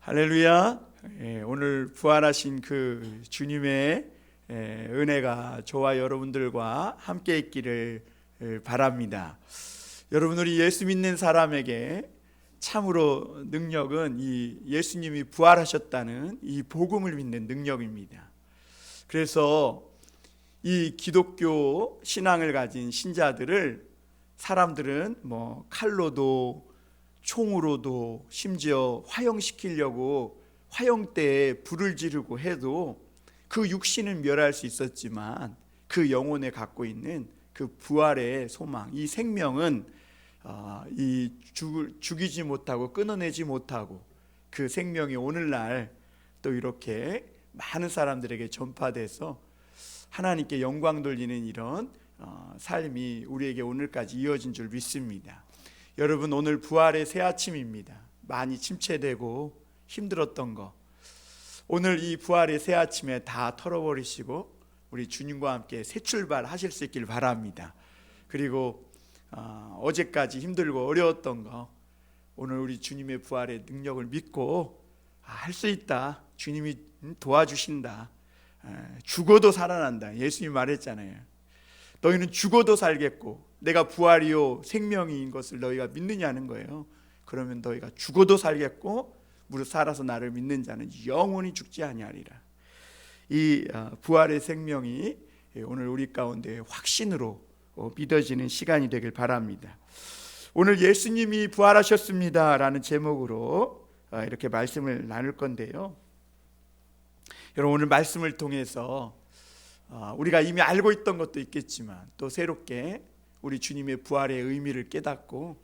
할렐루야. 오늘 부활하신 그 주님의 은혜가 저와 여러분들과 함께 있기를 바랍니다. 여러분, 우리 예수 믿는 사람에게 참으로 능력은 이 예수님이 부활하셨다는 이 복음을 믿는 능력입니다. 그래서 이 기독교 신앙을 가진 신자들을 사람들은 칼로도 총으로도 심지어 화형시키려고 화형대에 불을 지르고 해도 그 육신은 멸할 수 있었지만 그 영혼에 갖고 있는 그 부활의 소망, 이 생명은 죽이지 못하고 끊어내지 못하고 그 생명이 오늘날 또 이렇게 많은 사람들에게 전파돼서 하나님께 영광 돌리는 이런 삶이 우리에게 오늘까지 이어진 줄 믿습니다. 여러분, 오늘 부활의 새 아침입니다. 많이 침체되고 힘들었던 거 오늘 이 부활의 새 아침에 다 털어버리시고 우리 주님과 함께 새 출발하실 수 있길 바랍니다. 그리고 어제까지 힘들고 어려웠던 거 오늘 우리 주님의 부활의 능력을 믿고 할 수 있다, 주님이 도와주신다, 죽어도 살아난다. 예수님이 말했잖아요. 너희는 죽어도 살겠고 내가 부활이요 생명인 것을 너희가 믿느냐는 거예요. 그러면 너희가 죽어도 살겠고 무릇 살아서 나를 믿는 자는 영원히 죽지 아니하리라. 이 부활의 생명이 오늘 우리 가운데 확신으로 믿어지는 시간이 되길 바랍니다. 오늘 예수님이 부활하셨습니다 라는 제목으로 이렇게 말씀을 나눌 건데요, 여러분, 오늘 말씀을 통해서 우리가 이미 알고 있던 것도 있겠지만 또 새롭게 우리 주님의 부활의 의미를 깨닫고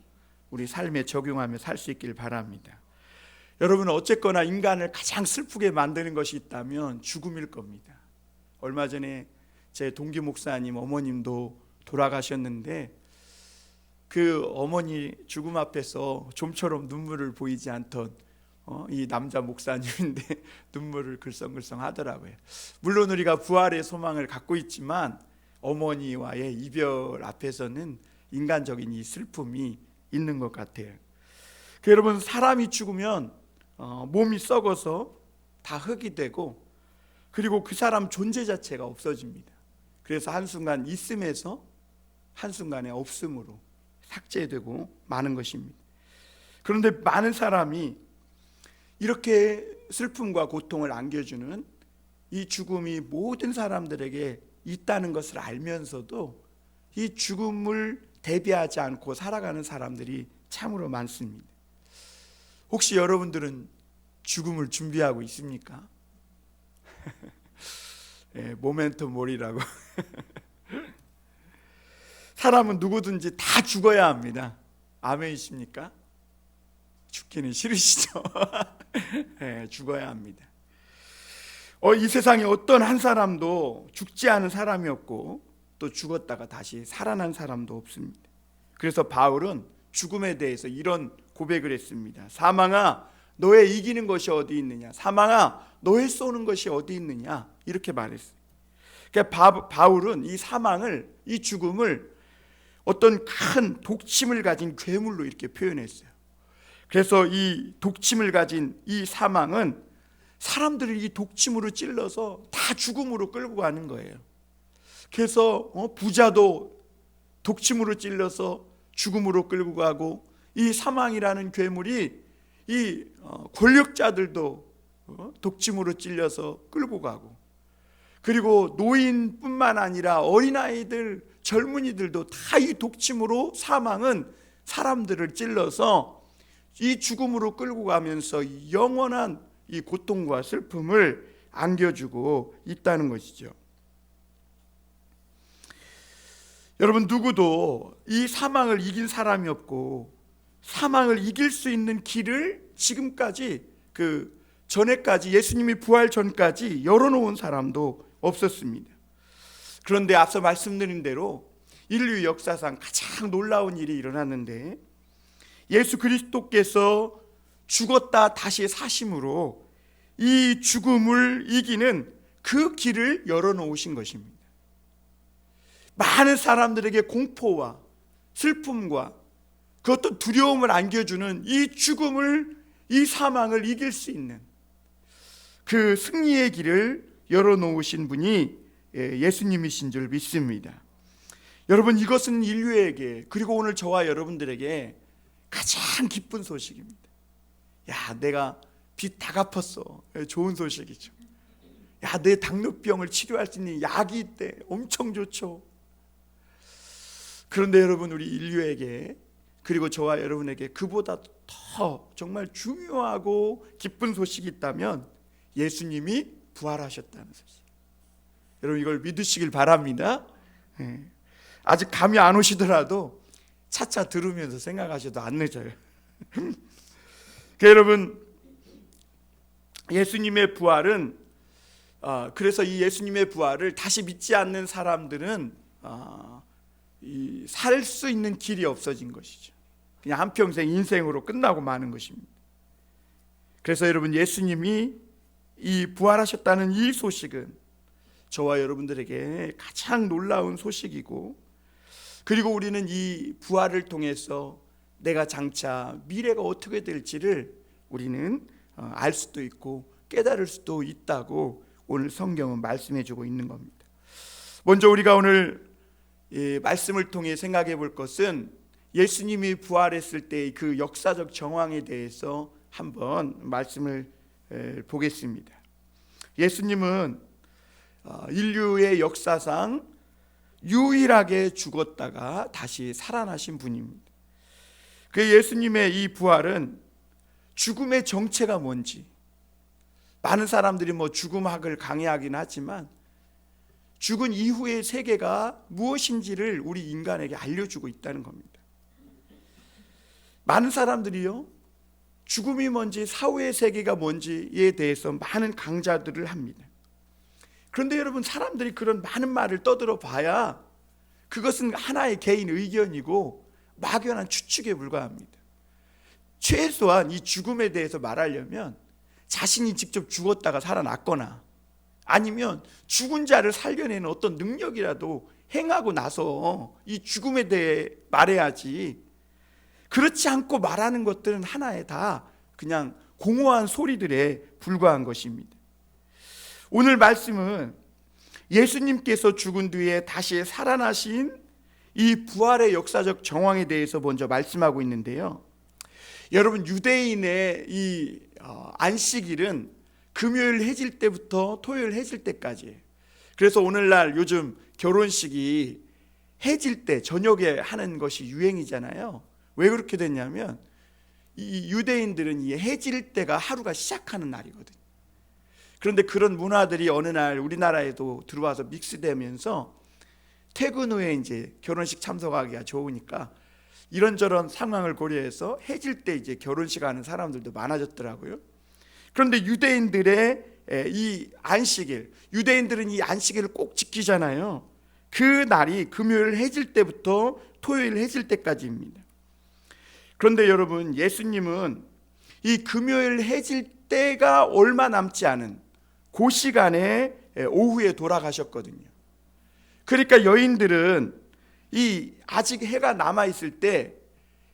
우리 삶에 적용하며 살 수 있기를 바랍니다. 여러분, 어쨌거나 인간을 가장 슬프게 만드는 것이 있다면 죽음일 겁니다. 얼마 전에 제 동기 목사님 어머님도 돌아가셨는데 그 어머니 죽음 앞에서 좀처럼 눈물을 보이지 않던 이 남자 목사님인데 눈물을 글썽글썽 하더라고요. 물론 우리가 부활의 소망을 갖고 있지만 어머니와의 이별 앞에서는 인간적인 이 슬픔이 있는 것 같아요. 여러분, 사람이 죽으면 몸이 썩어서 다 흙이 되고 그리고 그 사람 존재 자체가 없어집니다. 그래서 한순간 있음에서 한순간에 없음으로 삭제되고 마는 것입니다. 그런데 많은 사람이 이렇게 슬픔과 고통을 안겨주는 이 죽음이 모든 사람들에게 있다는 것을 알면서도 이 죽음을 대비하지 않고 살아가는 사람들이 참으로 많습니다. 혹시 여러분들은 죽음을 준비하고 있습니까? 모멘토 모리라고. 사람은 누구든지 다 죽어야 합니다. 아멘이십니까? 죽기는 싫으시죠? 죽어야 합니다. 이 세상에 어떤 한 사람도 죽지 않은 사람이 없고 또 죽었다가 다시 살아난 사람도 없습니다. 그래서 바울은 죽음에 대해서 이런 고백을 했습니다. 사망아, 너의 이기는 것이 어디 있느냐? 사망아, 너의 쏘는 것이 어디 있느냐? 이렇게 말했어요. 그러니까 바울은 이 사망을, 이 죽음을 어떤 큰 독침을 가진 괴물로 이렇게 표현했어요. 그래서 이 독침을 가진 이 사망은 사람들을 이 독침으로 찔러서 다 죽음으로 끌고 가는 거예요. 그래서 부자도 독침으로 찔러서 죽음으로 끌고 가고, 이 사망이라는 괴물이 이 권력자들도 독침으로 찔려서 끌고 가고, 그리고 노인뿐만 아니라 어린아이들, 젊은이들도 다 이 독침으로 사망은 사람들을 찔러서 이 죽음으로 끌고 가면서 영원한 이 고통과 슬픔을 안겨주고 있다는 것이죠. 여러분, 누구도 이 사망을 이긴 사람이 없고 사망을 이길 수 있는 길을 지금까지 전에까지 예수님이 부활 전까지 열어놓은 사람도 없었습니다. 그런데 앞서 말씀드린 대로 인류 역사상 가장 놀라운 일이 일어났는데, 예수 그리스도께서 죽었다 다시 사심으로 이 죽음을 이기는 그 길을 열어놓으신 것입니다. 많은 사람들에게 공포와 슬픔과 그것도 두려움을 안겨주는 이 죽음을 이 사망을 이길 수 있는 그 승리의 길을 열어놓으신 분이 예수님이신 줄 믿습니다. 여러분, 이것은 인류에게, 그리고 오늘 저와 여러분들에게 가장 기쁜 소식입니다. 야, 내가 빚 다 갚았어. 좋은 소식이죠. 야, 내 당뇨병을 치료할 수 있는 약이 있대. 엄청 좋죠. 그런데 여러분, 우리 인류에게, 그리고 저와 여러분에게 그보다 더 정말 중요하고 기쁜 소식이 있다면 예수님이 부활하셨다는 소식. 여러분, 이걸 믿으시길 바랍니다. 아직 감이 안 오시더라도 차차 들으면서 생각하셔도 안 늦어요. 여러분, 예수님의 부활은 그래서 이 예수님의 부활을 다시 믿지 않는 사람들은 살 수 있는 길이 없어진 것이죠. 그냥 한평생 인생으로 끝나고 마는 것입니다. 그래서 여러분, 예수님이 이 부활하셨다는 이 소식은 저와 여러분들에게 가장 놀라운 소식이고, 그리고 우리는 이 부활을 통해서 내가 장차 미래가 어떻게 될지를 우리는 알 수도 있고 깨달을 수도 있다고 오늘 성경은 말씀해 주고 있는 겁니다. 먼저 우리가 오늘 말씀을 통해 생각해 볼 것은 예수님이 부활했을 때의 그 역사적 정황에 대해서 한번 말씀을 보겠습니다. 예수님은 인류의 역사상 유일하게 죽었다가 다시 살아나신 분입니다. 그 예수님의 이 부활은 죽음의 정체가 뭔지, 많은 사람들이 죽음학을 강의하긴 하지만 죽은 이후의 세계가 무엇인지를 우리 인간에게 알려주고 있다는 겁니다. 많은 사람들이요, 죽음이 뭔지, 사후의 세계가 뭔지에 대해서 많은 강좌들을 합니다. 그런데 여러분, 사람들이 그런 많은 말을 떠들어 봐야 그것은 하나의 개인 의견이고 막연한 추측에 불과합니다. 최소한 이 죽음에 대해서 말하려면 자신이 직접 죽었다가 살아났거나 아니면 죽은 자를 살려내는 어떤 능력이라도 행하고 나서 이 죽음에 대해 말해야지, 그렇지 않고 말하는 것들은 하나의 다 그냥 공허한 소리들에 불과한 것입니다. 오늘 말씀은 예수님께서 죽은 뒤에 다시 살아나신 이 부활의 역사적 정황에 대해서 먼저 말씀하고 있는데요. 여러분, 유대인의 이 안식일은 금요일 해질 때부터 토요일 해질 때까지. 그래서 오늘날 요즘 결혼식이 해질 때 저녁에 하는 것이 유행이잖아요. 왜 그렇게 됐냐면 이 유대인들은 이 해질 때가 하루가 시작하는 날이거든요. 그런데 그런 문화들이 어느 날 우리나라에도 들어와서 믹스되면서 퇴근 후에 이제 결혼식 참석하기가 좋으니까 이런저런 상황을 고려해서 해질 때 이제 결혼식 하는 사람들도 많아졌더라고요. 그런데 유대인들의 이 안식일, 유대인들은 이 안식일을 꼭 지키잖아요. 그 날이 금요일 해질 때부터 토요일 해질 때까지입니다. 그런데 여러분, 예수님은 이 금요일 해질 때가 얼마 남지 않은 그 시간에 오후에 돌아가셨거든요. 그러니까 여인들은 이 아직 해가 남아 있을 때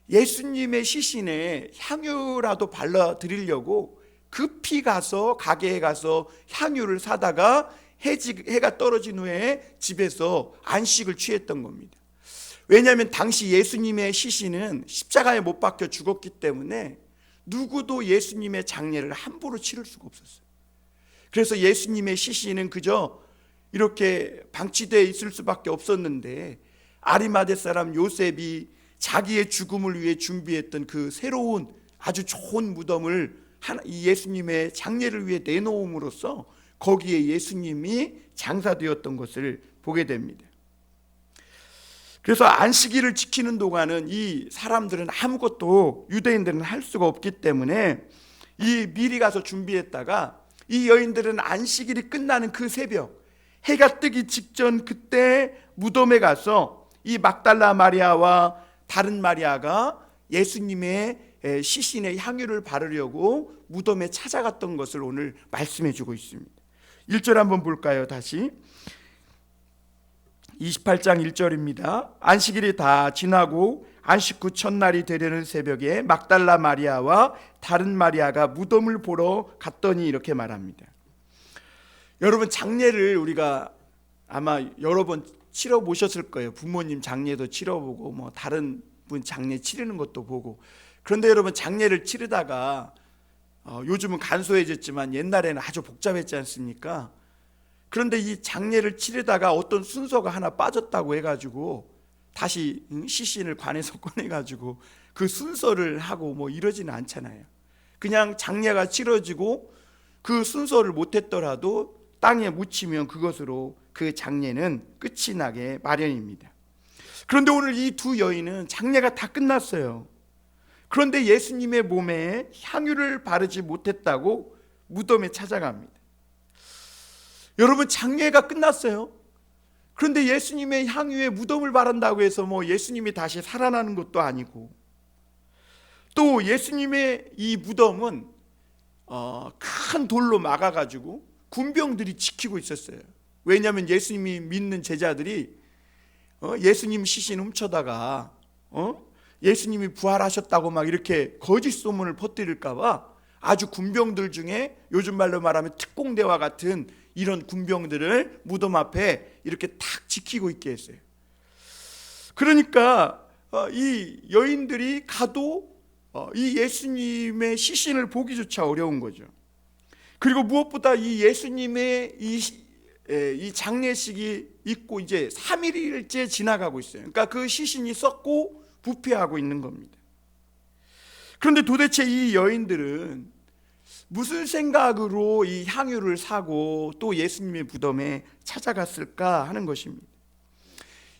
예수님의 시신에 향유라도 발라 드리려고 급히 가서 가게에 가서 향유를 사다가 해가 떨어진 후에 집에서 안식을 취했던 겁니다. 왜냐하면 당시 예수님의 시신은 십자가에 못 박혀 죽었기 때문에 누구도 예수님의 장례를 함부로 치를 수가 없었어요. 그래서 예수님의 시신은 그저 이렇게 방치되어 있을 수밖에 없었는데, 아리마대 사람 요셉이 자기의 죽음을 위해 준비했던 그 새로운 아주 좋은 무덤을 이 예수님의 장례를 위해 내놓음으로써 거기에 예수님이 장사되었던 것을 보게 됩니다. 그래서 안식일을 지키는 동안은 이 사람들은 아무것도, 유대인들은 할 수가 없기 때문에 이 미리 가서 준비했다가 이 여인들은 안식일이 끝나는 그 새벽, 해가 뜨기 직전 그때 무덤에 가서 이 막달라 마리아와 다른 마리아가 예수님의 시신에 향유를 바르려고 무덤에 찾아갔던 것을 오늘 말씀해 주고 있습니다. 1절 한번 볼까요? 다시 28장 1절입니다. 안식일이 다 지나고 안식 후 첫날이 되려는 새벽에 막달라 마리아와 다른 마리아가 무덤을 보러 갔더니 이렇게 말합니다. 여러분, 장례를 우리가 아마 여러 번 치러 보셨을 거예요. 부모님 장례도 치러보고 뭐 다른 분 장례 치르는 것도 보고. 그런데 여러분, 장례를 치르다가 요즘은 간소해졌지만 옛날에는 아주 복잡했지 않습니까? 그런데 이 장례를 치르다가 어떤 순서가 하나 빠졌다고 해가지고 다시 시신을 관에서 꺼내가지고 그 순서를 하고 뭐 이러지는 않잖아요. 그냥 장례가 치러지고 그 순서를 못했더라도 땅에 묻히면 그것으로 그 장례는 끝이 나게 마련입니다. 그런데 오늘 이 두 여인은 장례가 다 끝났어요. 그런데 예수님의 몸에 향유를 바르지 못했다고 무덤에 찾아갑니다. 여러분, 장례가 끝났어요. 그런데 예수님의 향유에 무덤을 바른다고 해서 뭐 예수님이 다시 살아나는 것도 아니고, 또 예수님의 이 무덤은 큰 돌로 막아가지고 군병들이 지키고 있었어요. 왜냐하면 예수님이 믿는 제자들이 예수님 시신 훔쳐다가 예수님이 부활하셨다고 막 이렇게 거짓 소문을 퍼뜨릴까봐 아주 군병들 중에 요즘 말로 말하면 특공대와 같은 이런 군병들을 무덤 앞에 이렇게 탁 지키고 있게 했어요. 그러니까 이 여인들이 가도 이 예수님의 시신을 보기조차 어려운 거죠. 그리고 무엇보다 이 예수님의 이 장례식이 있고 이제 3일째 지나가고 있어요. 그러니까 그 시신이 썩고 부패하고 있는 겁니다. 그런데 도대체 이 여인들은 무슨 생각으로 이 향유를 사고 또 예수님의 무덤에 찾아갔을까 하는 것입니다.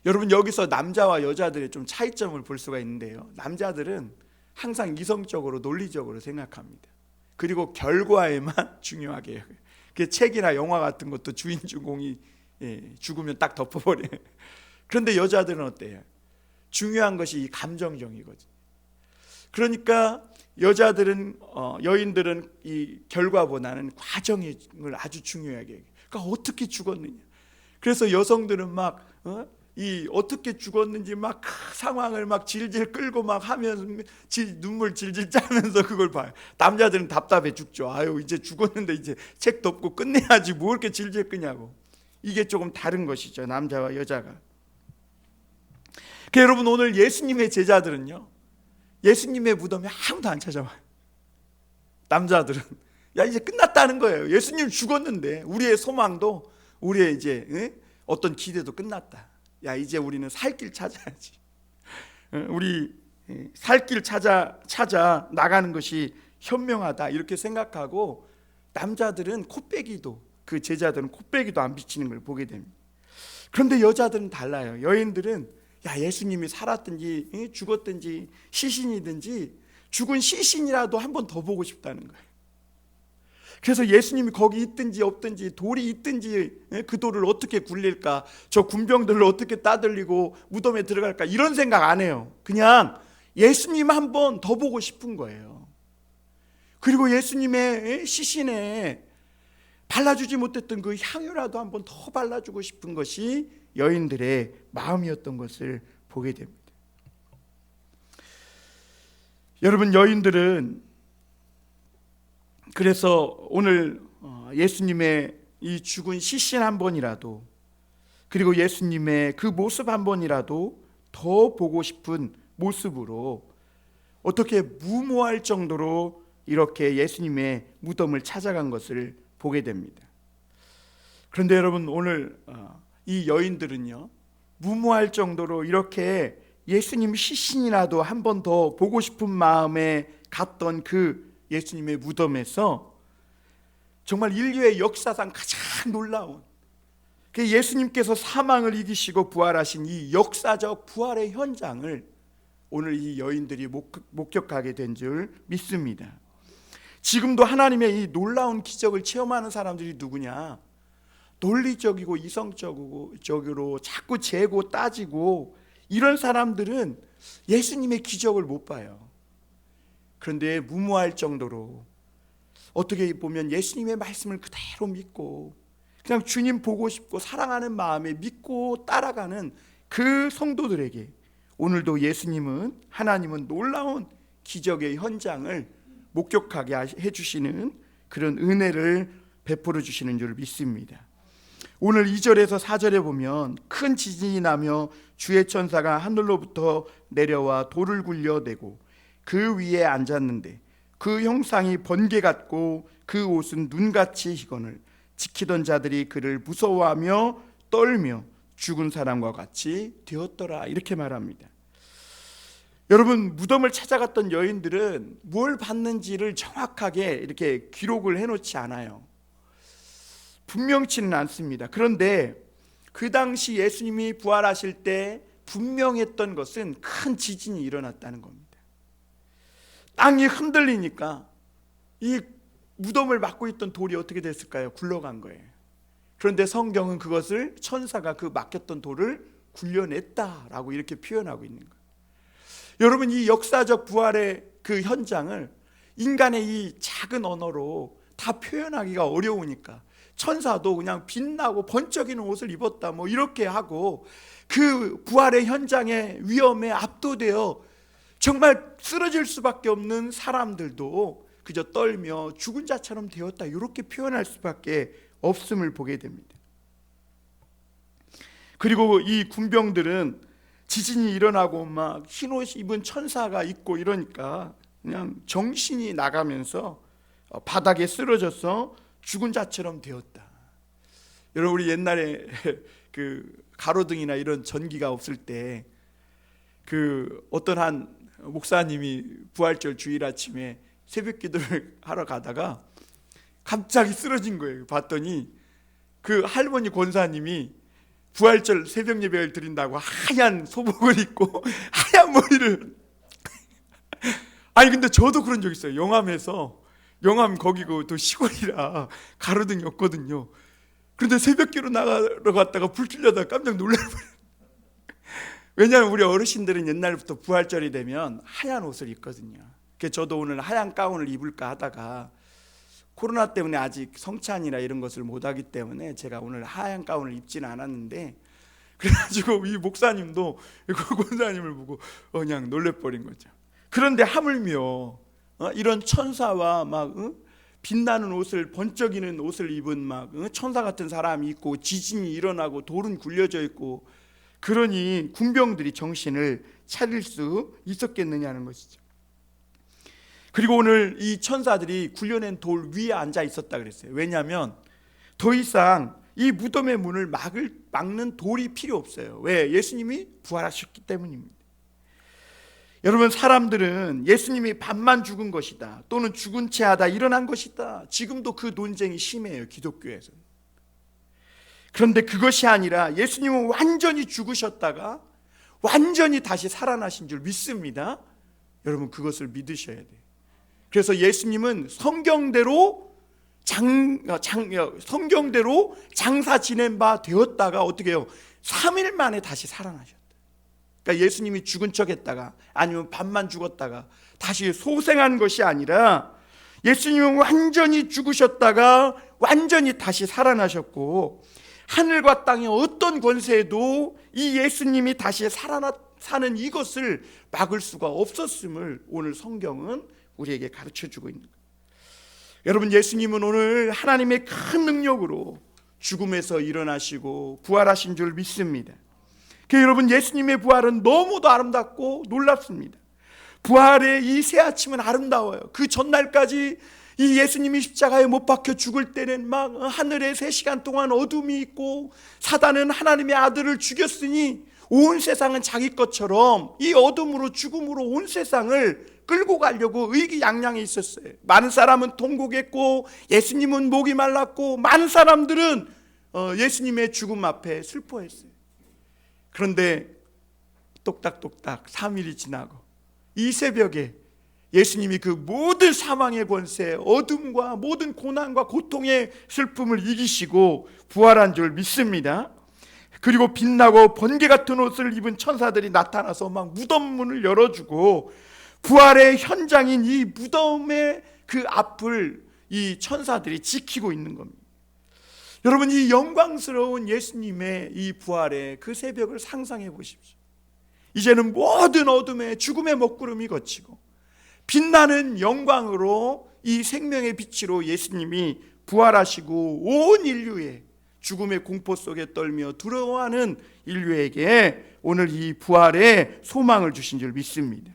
여러분, 여기서 남자와 여자들의 좀 차이점을 볼 수가 있는데요. 남자들은 항상 이성적으로 논리적으로 생각합니다. 그리고 결과에만 중요하게 해요. 그 책이나 영화 같은 것도 주인 주공이 죽으면 딱 덮어버려요. 그런데 여자들은 어때요? 중요한 것이 이 감정적이거든요. 그러니까 여인들은 이 결과보다는 과정을 아주 중요하게 해요. 그러니까 어떻게 죽었느냐. 그래서 여성들은 막 어떻게 죽었는지 막 상황을 막 질질 끌고 막 하면서 눈물 질질 짜면서 그걸 봐요. 남자들은 답답해 죽죠. 아유, 이제 죽었는데 이제 책 덮고 끝내야지 뭐 이렇게 질질 끄냐고. 이게 조금 다른 것이죠, 남자와 여자가. 그러니까 여러분, 오늘 예수님의 제자들은요, 예수님의 무덤에 아무도 안 찾아와요. 남자들은 야, 이제 끝났다는 거예요. 예수님 죽었는데 우리의 소망도, 우리의 이제 어떤 기대도 끝났다. 야, 이제 우리는 살 길 찾아야지. 우리 살 길 찾아 나가는 것이 현명하다, 이렇게 생각하고 남자들은 코빼기도, 그 제자들은 코빼기도 안 비치는 걸 보게 됩니다. 그런데 여자들은 달라요. 여인들은 야, 예수님이 살았든지 죽었든지 시신이든지 죽은 시신이라도 한 번 더 보고 싶다는 거예요. 그래서 예수님이 거기 있든지 없든지, 돌이 있든지 그 돌을 어떻게 굴릴까, 저 군병들을 어떻게 따돌리고 무덤에 들어갈까, 이런 생각 안 해요. 그냥 예수님 한 번 더 보고 싶은 거예요. 그리고 예수님의 시신에 발라주지 못했던 그 향유라도 한 번 더 발라주고 싶은 것이 여인들의 마음이었던 것을 보게 됩니다. 여러분, 여인들은 그래서 오늘 예수님의 이 죽은 시신 한 번이라도, 그리고 예수님의 그 모습 한 번이라도 더 보고 싶은 모습으로 어떻게 무모할 정도로 이렇게 예수님의 무덤을 찾아간 것을 보게 됩니다. 그런데 여러분, 오늘 이 여인들은요, 무모할 정도로 이렇게 예수님 시신이라도 한 번 더 보고 싶은 마음에 갔던 그 예수님의 무덤에서 정말 인류의 역사상 가장 놀라운, 예수님께서 사망을 이기시고 부활하신 이 역사적 부활의 현장을 오늘 이 여인들이 목격하게 된 줄 믿습니다. 지금도 하나님의 이 놀라운 기적을 체험하는 사람들이 누구냐? 논리적이고 이성적으로 자꾸 재고 따지고 이런 사람들은 예수님의 기적을 못 봐요. 그런데 무모할 정도로 어떻게 보면 예수님의 말씀을 그대로 믿고 그냥 주님 보고 싶고 사랑하는 마음에 믿고 따라가는 그 성도들에게 오늘도 예수님은, 하나님은 놀라운 기적의 현장을 목격하게 해주시는 그런 은혜를 베풀어 주시는 줄 믿습니다. 오늘 2절에서 4절에 보면 큰 지진이 나며 주의 천사가 하늘로부터 내려와 돌을 굴려내고 그 위에 앉았는데 그 형상이 번개 같고 그 옷은 눈같이 희건을 지키던 자들이 그를 무서워하며 떨며 죽은 사람과 같이 되었더라. 이렇게 말합니다. 여러분, 무덤을 찾아갔던 여인들은 뭘 봤는지를 정확하게 이렇게 기록을 해놓지 않아요. 분명치는 않습니다. 그런데 그 당시 예수님이 부활하실 때 분명했던 것은 큰 지진이 일어났다는 겁니다. 땅이 흔들리니까 이 무덤을 막고 있던 돌이 어떻게 됐을까요? 굴러간 거예요. 그런데 성경은 그것을 천사가 그 막혔던 돌을 굴려냈다라고 이렇게 표현하고 있는 거예요. 여러분, 이 역사적 부활의 그 현장을 인간의 이 작은 언어로 다 표현하기가 어려우니까 천사도 그냥 빛나고 번쩍이는 옷을 입었다 뭐 이렇게 하고 그 부활의 현장의 위험에 압도되어 정말 쓰러질 수밖에 없는 사람들도 그저 떨며 죽은 자처럼 되었다 이렇게 표현할 수밖에 없음을 보게 됩니다. 그리고 이 군병들은 지진이 일어나고 막 흰옷 입은 천사가 있고 이러니까 그냥 정신이 나가면서 바닥에 쓰러져서 죽은 자처럼 되었다. 여러분, 우리 옛날에 그 가로등이나 이런 전기가 없을 때 그 어떤 한 목사님이 부활절 주일 아침에 새벽 기도를 하러 가다가 갑자기 쓰러진 거예요. 봤더니 그 할머니 권사님이 부활절 새벽 예배를 드린다고 하얀 소복을 입고 하얀 머리를 아니 근데 저도 그런 적 있어요. 영암에서, 영암 거기고 또 시골이라 가로등이 없거든요. 그런데 새벽기로 나가러 갔다가 불 켜려다가 깜짝 놀라버려요. 왜냐하면 우리 어르신들은 옛날부터 부활절이 되면 하얀 옷을 입거든요. 그래서 저도 오늘 하얀 가운을 입을까 하다가 코로나 때문에 아직 성찬이나 이런 것을 못하기 때문에 제가 오늘 하얀 가운을 입지는 않았는데, 그래가지고 이 목사님도 그 권사님을 보고 그냥 놀래버린 거죠. 그런데 하물며 이런 천사와 막 빛나는 옷을, 번쩍이는 옷을 입은 막 천사 같은 사람이 있고 지진이 일어나고 돌은 굴려져 있고, 그러니 군병들이 정신을 차릴 수 있었겠느냐는 것이죠. 그리고 오늘 이 천사들이 굴려낸 돌 위에 앉아 있었다 그랬어요. 왜냐하면 더 이상 이 무덤의 문을 막는 돌이 필요 없어요. 왜? 예수님이 부활하셨기 때문입니다. 여러분, 사람들은 예수님이 반만 죽은 것이다, 또는 죽은 채 하다 일어난 것이다, 지금도 그 논쟁이 심해요, 기독교에서는. 그런데 그것이 아니라 예수님은 완전히 죽으셨다가 완전히 다시 살아나신 줄 믿습니다. 여러분, 그것을 믿으셔야 돼요. 그래서 예수님은 성경대로 장사 지낸 바 되었다가 어떻게 해요? 3일 만에 다시 살아나셨다. 그러니까 예수님이 죽은 척 했다가 아니면 반만 죽었다가 다시 소생한 것이 아니라 예수님은 완전히 죽으셨다가 완전히 다시 살아나셨고, 하늘과 땅의 어떤 권세도 이 예수님이 다시 사는 이것을 막을 수가 없었음을 오늘 성경은 우리에게 가르쳐주고 있는 거예요. 여러분, 예수님은 오늘 하나님의 큰 능력으로 죽음에서 일어나시고 부활하신 줄 믿습니다. 그래서 여러분, 예수님의 부활은 너무도 아름답고 놀랍습니다. 부활의 이 새 아침은 아름다워요. 그 전날까지 이 예수님이 십자가에 못 박혀 죽을 때는 막 하늘에 3시간 동안 어둠이 있고 사단은 하나님의 아들을 죽였으니 온 세상은 자기 것처럼 이 어둠으로 죽음으로 온 세상을 끌고 가려고 의기양양해 있었어요. 많은 사람은 통곡했고 예수님은 목이 말랐고 많은 사람들은 예수님의 죽음 앞에 슬퍼했어요. 그런데 똑딱똑딱 3일이 지나고 이 새벽에 예수님이 그 모든 사망의 권세, 어둠과 모든 고난과 고통의 슬픔을 이기시고 부활한 줄 믿습니다. 그리고 빛나고 번개 같은 옷을 입은 천사들이 나타나서 막 무덤 문을 열어주고 부활의 현장인 이 무덤의 그 앞을 이 천사들이 지키고 있는 겁니다. 여러분, 이 영광스러운 예수님의 이 부활의 그 새벽을 상상해 보십시오. 이제는 모든 어둠의 죽음의 먹구름이 걷히고 빛나는 영광으로 이 생명의 빛으로 예수님이 부활하시고 온 인류의 죽음의 공포 속에 떨며 두려워하는 인류에게 오늘 이 부활의 소망을 주신 줄 믿습니다.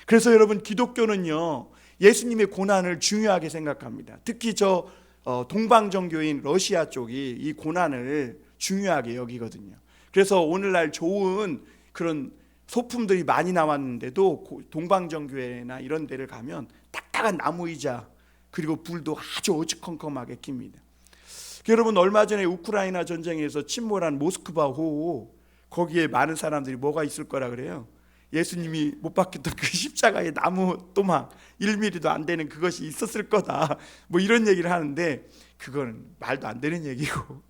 그래서 여러분, 기독교는요, 예수님의 고난을 중요하게 생각합니다. 특히 동방정교인 러시아 쪽이 이 고난을 중요하게 여기거든요. 그래서 오늘날 좋은 그런 소품들이 많이 나왔는데도 동방정교회나 이런 데를 가면 딱딱한 나무 의자 그리고 불도 아주 어두컴컴하게 킵니다. 여러분, 얼마 전에 우크라이나 전쟁에서 침몰한 모스크바 호, 거기에 많은 사람들이 뭐가 있을 거라 그래요? 예수님이 못 박혔던 그 십자가의 나무 또막 1mm도 안 되는 그것이 있었을 거다, 뭐 이런 얘기를 하는데 그건 말도 안 되는 얘기고,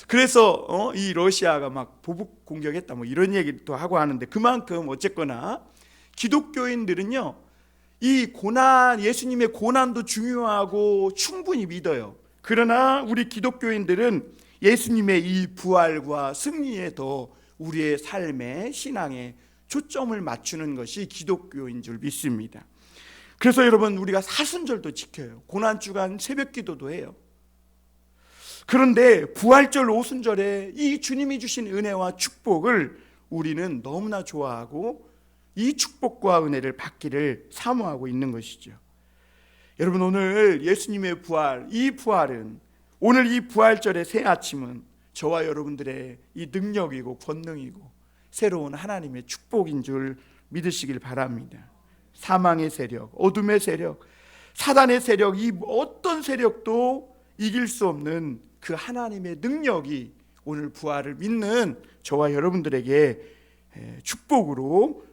그래서 이 러시아가 막 보복 공격했다 뭐 이런 얘기도 하고 하는데, 그만큼 어쨌거나 기독교인들은요, 이 고난, 예수님의 고난도 중요하고 충분히 믿어요. 그러나 우리 기독교인들은 예수님의 이 부활과 승리에 더 우리의 삶의 신앙에 초점을 맞추는 것이 기독교인 줄 믿습니다. 그래서 여러분, 우리가 사순절도 지켜요. 고난주간 새벽기도도 해요. 그런데 부활절 오순절에 이 주님이 주신 은혜와 축복을 우리는 너무나 좋아하고 이 축복과 은혜를 받기를 사모하고 있는 것이죠. 여러분, 오늘 예수님의 부활, 이 부활은, 오늘 이 부활절의 새 아침은 저와 여러분들의 이 능력이고 권능이고 새로운 하나님의 축복인 줄 믿으시길 바랍니다. 사망의 세력, 어둠의 세력, 사단의 세력, 이 어떤 세력도 이길 수 없는 그 하나님의 능력이 오늘 부활을 믿는 저와 여러분들에게 축복으로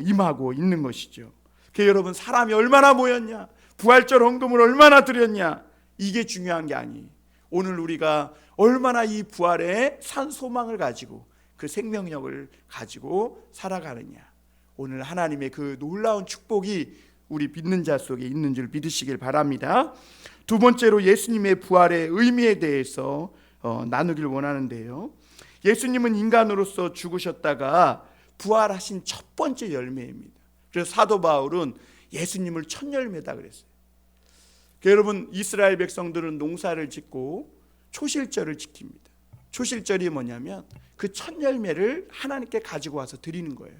임하고 있는 것이죠. 여러분, 사람이 얼마나 모였냐, 부활절 헌금을 얼마나 드렸냐, 이게 중요한 게 아니에요. 오늘 우리가 얼마나 이 부활의 산 소망을 가지고 그 생명력을 가지고 살아가느냐, 오늘 하나님의 그 놀라운 축복이 우리 믿는 자 속에 있는 줄 믿으시길 바랍니다. 두 번째로 예수님의 부활의 의미에 대해서 나누길 원하는데요, 예수님은 인간으로서 죽으셨다가 부활하신 첫 번째 열매입니다. 그래서 사도 바울은 예수님을 첫 열매다 그랬어요. 여러분, 이스라엘 백성들은 농사를 짓고 초실절을 지킵니다. 초실절이 뭐냐면 그 첫 열매를 하나님께 가지고 와서 드리는 거예요.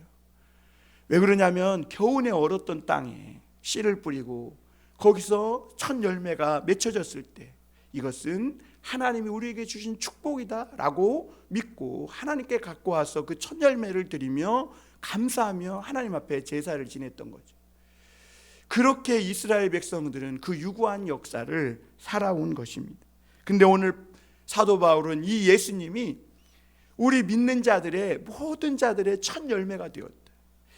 왜 그러냐면 겨우내 얼었던 땅에 씨를 뿌리고 거기서 첫 열매가 맺혀졌을 때 이것은 하나님이 우리에게 주신 축복이다 라고 믿고 하나님께 갖고 와서 그 첫 열매를 드리며 감사하며 하나님 앞에 제사를 지냈던 거죠. 그렇게 이스라엘 백성들은 그 유구한 역사를 살아온 것입니다. 근데 오늘 사도 바울은 이 예수님이 우리 믿는 자들의, 모든 자들의 첫 열매가 되었다.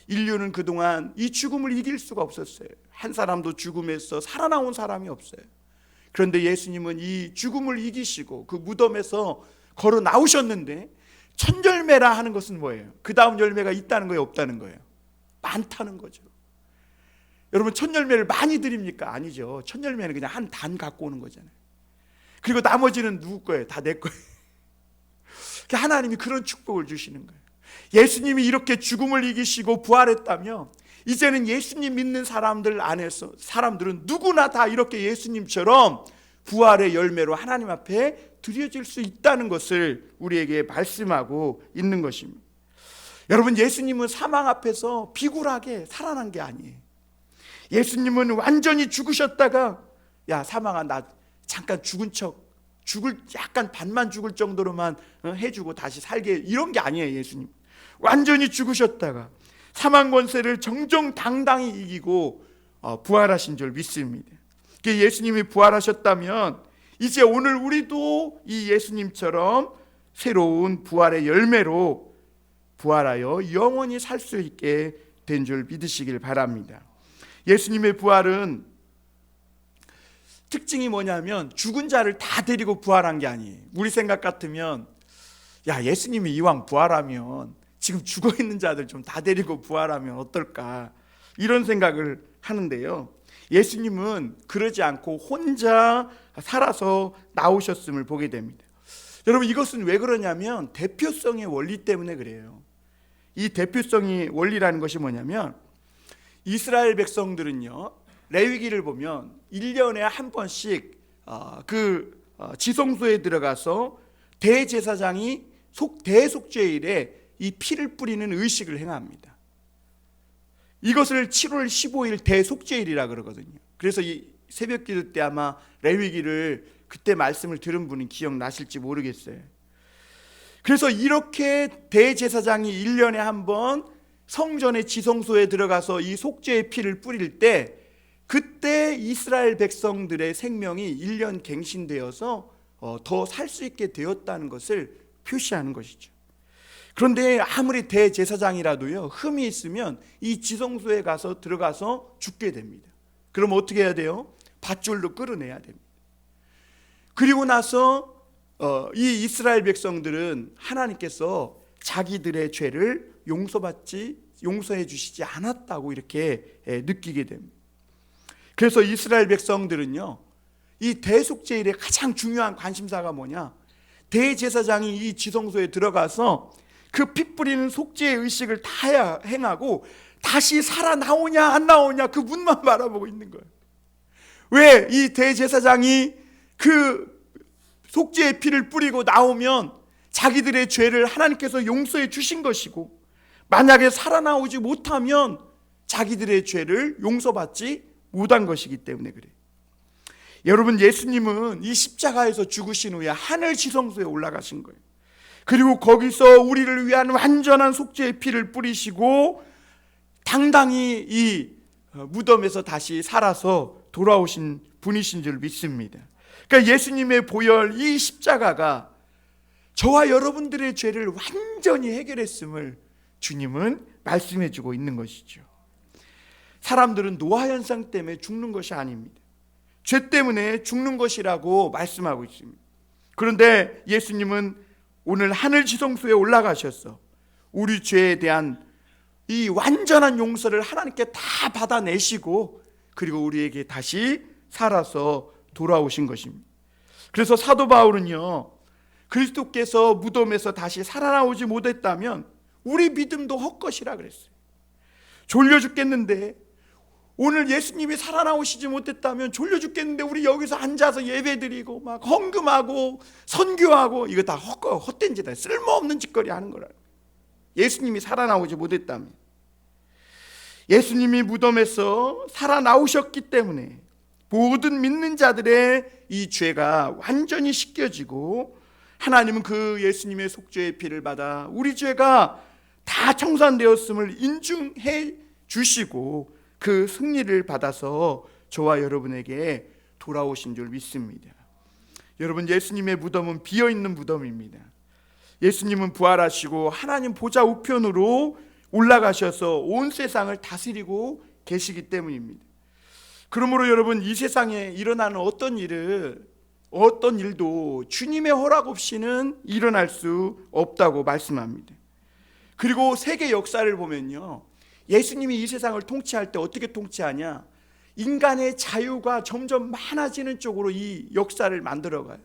인류는 그동안 이 죽음을 이길 수가 없었어요. 한 사람도 죽음에서 살아나온 사람이 없어요. 그런데 예수님은 이 죽음을 이기시고 그 무덤에서 걸어 나오셨는데, 첫 열매라 하는 것은 뭐예요? 그 다음 열매가 있다는 거예요, 없다는 거예요? 많다는 거죠. 여러분, 첫 열매를 많이 드립니까? 아니죠. 첫 열매는 그냥 한 단 갖고 오는 거잖아요. 그리고 나머지는 누구 거예요? 다 내 거예요. 하나님이 그런 축복을 주시는 거예요. 예수님이 이렇게 죽음을 이기시고 부활했다면 이제는 예수님 믿는 사람들 안에서 사람들은 누구나 다 이렇게 예수님처럼 부활의 열매로 하나님 앞에 드려질 수 있다는 것을 우리에게 말씀하고 있는 것입니다. 여러분, 예수님은 사망 앞에서 비굴하게 살아난 게 아니에요. 예수님은 완전히 죽으셨다가, 야 사망아, 나 잠깐 죽은 척, 약간 반만 죽을 정도로만 해주고 다시 살게, 이런 게 아니에요. 예수님 완전히 죽으셨다가 사망 권세를 정정당당히 이기고 부활하신 줄 믿습니다. 예수님이 부활하셨다면 이제 오늘 우리도 이 예수님처럼 새로운 부활의 열매로 부활하여 영원히 살 수 있게 된 줄 믿으시길 바랍니다. 예수님의 부활은 특징이 뭐냐면 죽은 자를 다 데리고 부활한 게 아니에요. 우리 생각 같으면, 야 예수님이 이왕 부활하면 지금 죽어있는 자들 좀 다 데리고 부활하면 어떨까, 이런 생각을 하는데요, 예수님은 그러지 않고 혼자 살아서 나오셨음을 보게 됩니다. 여러분, 이것은 왜 그러냐면 대표성의 원리 때문에 그래요. 이 대표성이 원리라는 것이 뭐냐면, 이스라엘 백성들은요, 레위기를 보면 1년에 한 번씩 지성소에 들어가서 대제사장이 대속죄일에 이 피를 뿌리는 의식을 행합니다. 이것을 7월 15일 대속죄일이라 그러거든요. 그래서 이 새벽기도 때 아마 레위기를 그때 말씀을 들은 분은 기억나실지 모르겠어요. 그래서 이렇게 대제사장이 1년에 한 번 성전의 지성소에 들어가서 이 속죄의 피를 뿌릴 때, 그때 이스라엘 백성들의 생명이 1년 갱신되어서 더 살 수 있게 되었다는 것을 표시하는 것이죠. 그런데 아무리 대제사장이라도요, 흠이 있으면 이 지성소에 들어가서 죽게 됩니다. 그럼 어떻게 해야 돼요? 밧줄로 끌어내야 됩니다. 그리고 나서 이 이스라엘 백성들은 하나님께서 자기들의 죄를 용서해 주시지 않았다고 이렇게 느끼게 됩니다. 그래서 이스라엘 백성들은요, 이 대속죄일의 가장 중요한 관심사가 뭐냐? 대제사장이 이 지성소에 들어가서 그 피 뿌리는 속죄의 의식을 다 행하고 다시 살아나오냐 안 나오냐 그 문만 바라보고 있는 거예요. 왜? 이 대제사장이 그 속죄의 피를 뿌리고 나오면 자기들의 죄를 하나님께서 용서해 주신 것이고, 만약에 살아나오지 못하면 자기들의 죄를 용서받지 못한 것이기 때문에 그래요. 여러분, 예수님은 이 십자가에서 죽으신 후에 하늘 지성소에 올라가신 거예요. 그리고 거기서 우리를 위한 완전한 속죄의 피를 뿌리시고 당당히 이 무덤에서 다시 살아서 돌아오신 분이신 줄 믿습니다. 그러니까 예수님의 보혈, 이 십자가가 저와 여러분들의 죄를 완전히 해결했음을 주님은 말씀해 주고 있는 것이죠. 사람들은 노화 현상 때문에 죽는 것이 아닙니다. 죄 때문에 죽는 것이라고 말씀하고 있습니다. 그런데 예수님은 오늘 하늘 지성소에 올라가셔서 우리 죄에 대한 이 완전한 용서를 하나님께 다 받아내시고, 그리고 우리에게 다시 살아서 돌아오신 것입니다. 그래서 사도 바울은요, 그리스도께서 무덤에서 다시 살아나오지 못했다면 우리 믿음도 헛것이라 그랬어요. 졸려 죽겠는데, 오늘 예수님이 살아나오시지 못했다면 졸려 죽겠는데 우리 여기서 앉아서 예배드리고 막 헌금하고 선교하고 이거 다 헛된 짓이다, 쓸모없는 짓거리 하는 거라. 예수님이 살아나오지 못했다면, 예수님이 무덤에서 살아나오셨기 때문에 모든 믿는 자들의 이 죄가 완전히 씻겨지고, 하나님은 그 예수님의 속죄의 피를 받아 우리 죄가 다 청산되었음을 인증해 주시고 그 승리를 받아서 저와 여러분에게 돌아오신 줄 믿습니다. 여러분, 예수님의 무덤은 비어있는 무덤입니다. 예수님은 부활하시고 하나님 보좌 우편으로 올라가셔서 온 세상을 다스리고 계시기 때문입니다. 그러므로 여러분, 이 세상에 일어나는 어떤 일도 주님의 허락 없이는 일어날 수 없다고 말씀합니다. 그리고 세계 역사를 보면요, 예수님이 이 세상을 통치할 때 어떻게 통치하냐? 인간의 자유가 점점 많아지는 쪽으로 이 역사를 만들어가요.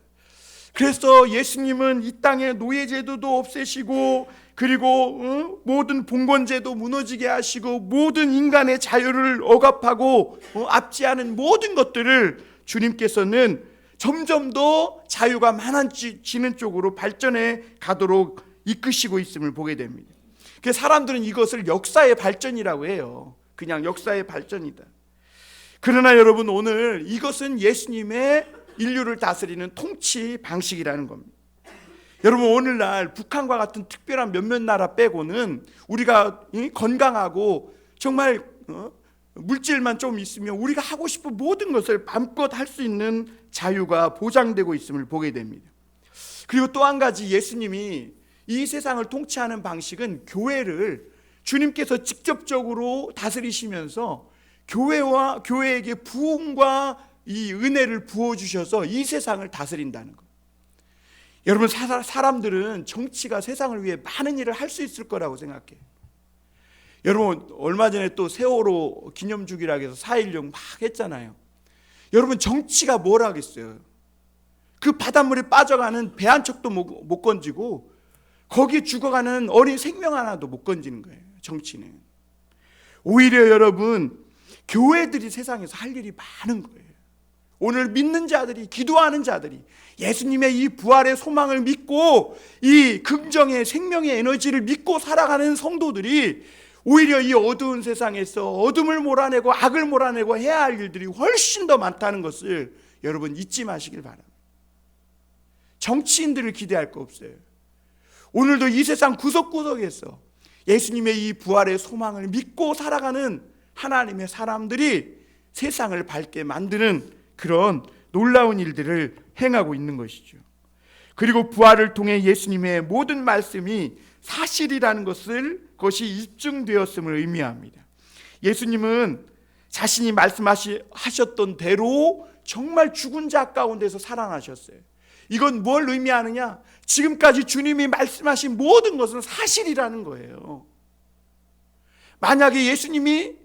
그래서 예수님은 이 땅에 노예제도도 없애시고, 그리고 모든 봉건제도 무너지게 하시고, 모든 인간의 자유를 억압하고 압제하는 모든 것들을 주님께서는 점점 더 자유가 많아지는 쪽으로 발전해 가도록 이끄시고 있음을 보게 됩니다. 그래서 사람들은 이것을 역사의 발전이라고 해요. 그냥 역사의 발전이다. 그러나 여러분, 오늘 이것은 예수님의 인류를 다스리는 통치 방식이라는 겁니다. 여러분, 오늘날 북한과 같은 특별한 몇몇 나라 빼고는 우리가 건강하고 정말 물질만 좀 있으면 우리가 하고 싶은 모든 것을 마음껏 할 수 있는 자유가 보장되고 있음을 보게 됩니다. 그리고 또 한 가지, 예수님이 이 세상을 통치하는 방식은 교회를 주님께서 직접적으로 다스리시면서 교회에게 부흥과 이 은혜를 부어주셔서 이 세상을 다스린다는 것. 여러분, 사람들은 정치가 세상을 위해 많은 일을 할 수 있을 거라고 생각해요. 여러분, 얼마 전에 또 세월호 기념주기라 해서 4.16 막 했잖아요. 여러분, 정치가 뭘 하겠어요? 그 바닷물에 빠져가는 배 한 척도 못 건지고 거기에 죽어가는 어린 생명 하나도 못 건지는 거예요. 정치는. 오히려 여러분, 교회들이 세상에서 할 일이 많은 거예요. 오늘 믿는 자들이, 기도하는 자들이 예수님의 이 부활의 소망을 믿고 이 긍정의 생명의 에너지를 믿고 살아가는 성도들이 오히려 이 어두운 세상에서 어둠을 몰아내고 악을 몰아내고 해야 할 일들이 훨씬 더 많다는 것을 여러분 잊지 마시길 바랍니다. 정치인들을 기대할 거 없어요. 오늘도 이 세상 구석구석에서 예수님의 이 부활의 소망을 믿고 살아가는 하나님의 사람들이 세상을 밝게 만드는 그런 놀라운 일들을 행하고 있는 것이죠. 그리고 부활을 통해 예수님의 모든 말씀이 사실이라는 것이 입증되었음을 의미합니다. 예수님은 자신이 말씀하셨던 대로 정말 죽은 자 가운데서 살아나셨어요. 이건 뭘 의미하느냐? 지금까지 주님이 말씀하신 모든 것은 사실이라는 거예요. 만약에 예수님이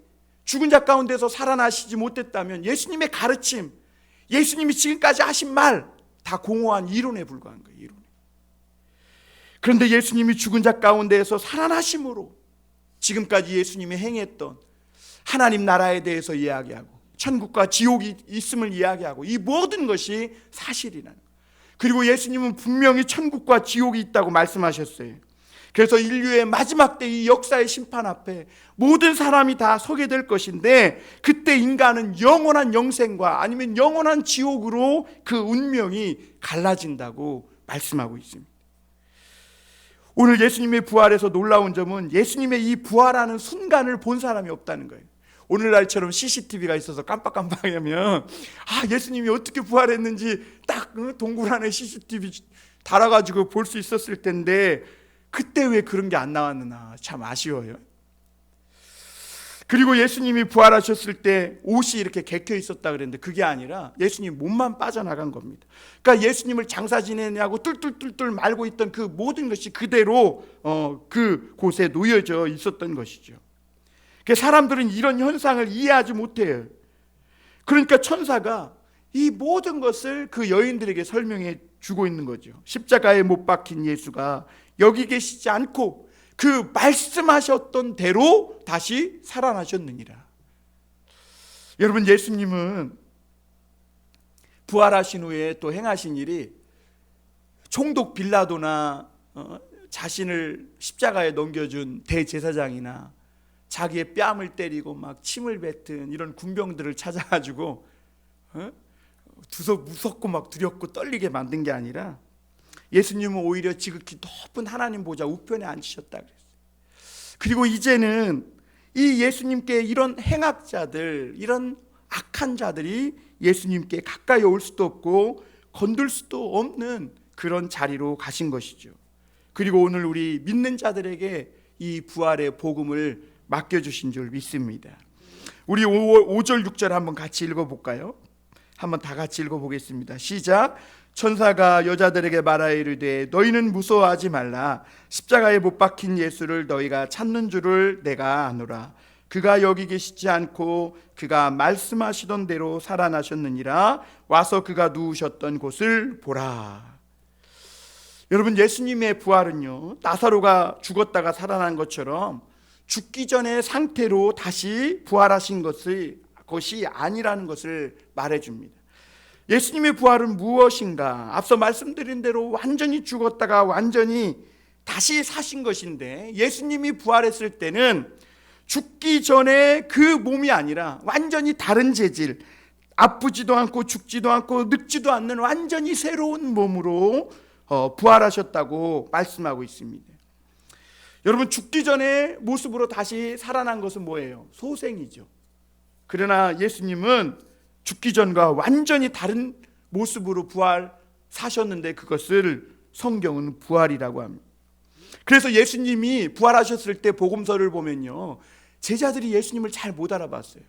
죽은 자 가운데서 살아나시지 못했다면 예수님의 가르침, 예수님이 지금까지 하신 말 다 공허한 이론에 불과한 거예요. 이론에. 그런데 예수님이 죽은 자 가운데에서 살아나심으로 지금까지 예수님이 행했던 하나님 나라에 대해서 이야기하고 천국과 지옥이 있음을 이야기하고 이 모든 것이 사실이라는 거예요. 그리고 예수님은 분명히 천국과 지옥이 있다고 말씀하셨어요. 그래서 인류의 마지막 때 이 역사의 심판 앞에 모든 사람이 다 서게 될 것인데 그때 인간은 영원한 영생과 아니면 영원한 지옥으로 그 운명이 갈라진다고 말씀하고 있습니다. 오늘 예수님의 부활에서 놀라운 점은 예수님의 이 부활하는 순간을 본 사람이 없다는 거예요. 오늘날처럼 CCTV가 있어서 깜빡깜빡하면 예수님이 어떻게 부활했는지 딱 동굴 안에 CCTV 달아가지고 볼 수 있었을 텐데 그때 왜 그런 게 안 나왔느냐 참 아쉬워요. 그리고 예수님이 부활하셨을 때 옷이 이렇게 개켜 있었다 그랬는데 그게 아니라 예수님 몸만 빠져나간 겁니다. 그러니까 예수님을 장사 지내냐고 뚫뚫뚫뚫 말고 있던 그 모든 것이 그대로 그 곳에 놓여져 있었던 것이죠. 사람들은 이런 현상을 이해하지 못해요. 그러니까 천사가 이 모든 것을 그 여인들에게 설명해 주고 있는 거죠. 십자가에 못 박힌 예수가 여기 계시지 않고 그 말씀하셨던 대로 다시 살아나셨느니라. 여러분, 예수님은 부활하신 후에 또 행하신 일이 총독 빌라도나 자신을 십자가에 넘겨준 대제사장이나 자기의 뺨을 때리고 막 침을 뱉은 이런 군병들을 찾아가지고 무섭고 막 두렵고 떨리게 만든 게 아니라 예수님은 오히려 지극히 높은 하나님 보좌 우편에 앉으셨다 그랬어요. 그리고 이제는 이 예수님께 이런 행악자들, 이런 악한 자들이 예수님께 가까이 올 수도 없고 건들 수도 없는 그런 자리로 가신 것이죠. 그리고 오늘 우리 믿는 자들에게 이 부활의 복음을 맡겨주신 줄 믿습니다. 우리 5절 6절 한번 같이 읽어볼까요? 한번 다 같이 읽어보겠습니다. 시작. 천사가 여자들에게 말하여 이르되 너희는 무서워하지 말라. 십자가에 못 박힌 예수를 너희가 찾는 줄을 내가 아노라. 그가 여기 계시지 않고 그가 말씀하시던 대로 살아나셨느니라. 와서 그가 누우셨던 곳을 보라. 여러분, 예수님의 부활은요, 나사로가 죽었다가 살아난 것처럼 죽기 전의 상태로 다시 부활하신 것이 아니라는 것을 말해줍니다. 예수님의 부활은 무엇인가? 앞서 말씀드린 대로 완전히 죽었다가 완전히 다시 사신 것인데, 예수님이 부활했을 때는 죽기 전에 그 몸이 아니라 완전히 다른 재질, 아프지도 않고 죽지도 않고 늙지도 않는 완전히 새로운 몸으로 부활하셨다고 말씀하고 있습니다. 여러분, 죽기 전의 모습으로 다시 살아난 것은 뭐예요? 소생이죠. 그러나 예수님은 죽기 전과 완전히 다른 모습으로 사셨는데 그것을 성경은 부활이라고 합니다. 그래서 예수님이 부활하셨을 때 복음서를 보면요, 제자들이 예수님을 잘 못 알아봤어요.